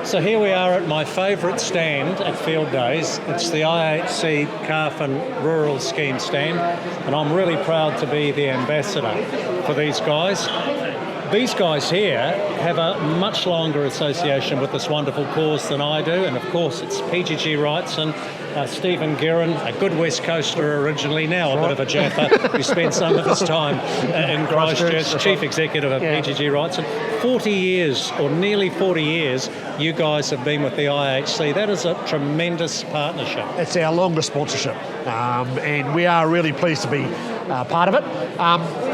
So here we are at my favourite stand at Fieldays. It's the IHC Calf Rural Scheme stand, and I'm really proud to be the ambassador for these guys. These guys here have a much longer association with this wonderful cause than I do, and of course it's PGG Wrightson, Stephen Guerin, a good West Coaster originally, now a bit of a Jaffa, who spent some of his time in Christchurch, Chief Executive of PGG Wrightson. 40 years, or nearly 40 years, you guys have been with the IHC. That is a tremendous partnership. It's our longest sponsorship, and we are really pleased to be part of it.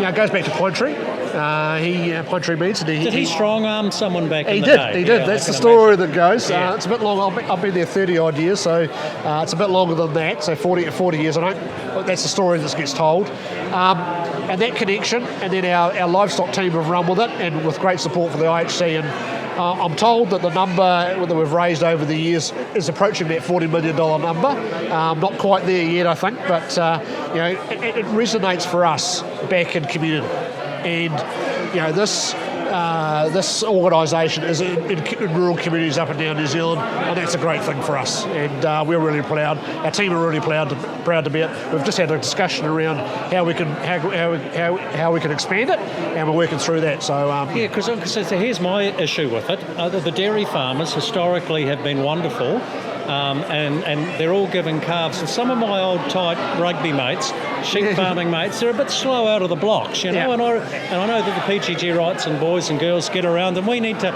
It goes back to Pine Tree. Pine Tree Meats. Did he strong-arm someone back in the day? He did. That's the story that goes. It's a bit long. I've been there 30-odd years, so it's a bit longer than that, so 40 years. That's the story that gets told. And that connection, and then our livestock team have run with it, and with great support for the IHC. And I'm told that the number that we've raised over the years is approaching that $40 million number. Not quite there yet, I think, but it resonates for us back in community. And this organisation is in rural communities up and down New Zealand, and that's a great thing for us. And we're really proud. Our team are really proud to be it. We've just had a discussion around how we can expand it, and we're working through that. So because here's my issue with it. The dairy farmers historically have been wonderful. And they're all giving calves. And some of my old tight rugby mates, sheep farming mates, they're a bit slow out of the blocks, And I know that the PGG Wrightson boys and girls get around, and we need to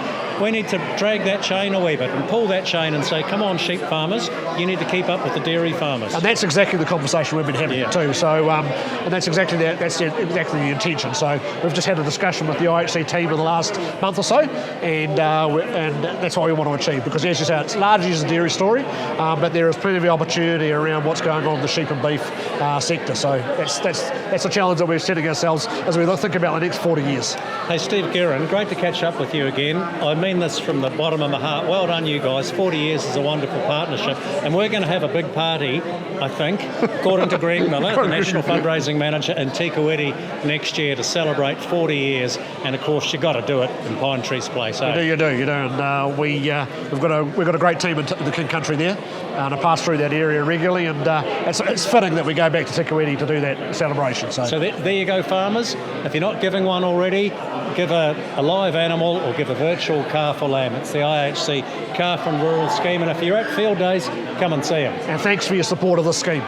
drag that chain a wee bit and pull that chain and say, come on, sheep farmers, you need to keep up with the dairy farmers. And that's exactly the conversation we've been having too. So, and that's exactly the intention. So we've just had a discussion with the IHC team in the last month or so, and that's what we want to achieve. Because as you say, it's largely a dairy story. But there is plenty of opportunity around what's going on in the sheep and beef sector. So that's a challenge that we're setting ourselves as we think about the next 40 years. Hey, Steve Guerin, great to catch up with you again. I mean this from the bottom of my heart. Well done, you guys. 40 years is a wonderful partnership. And we're going to have a big party, I think, according to Greg Miller, the National Fundraising Manager, in Tikawiti next year to celebrate 40 years. And of course, you've got to do it in Pine Tree's place. You do. And we've got a great team in the King Country there, and I pass through that area regularly, and it's fitting that we go back to Tikawiti to do that celebration. So there you go, farmers. If you're not giving one already, give a live animal or give a virtual calf or lamb. It's the IHC Calf Rural Scheme, and if you're at Fieldays, come and see them. And thanks for your support of this scheme.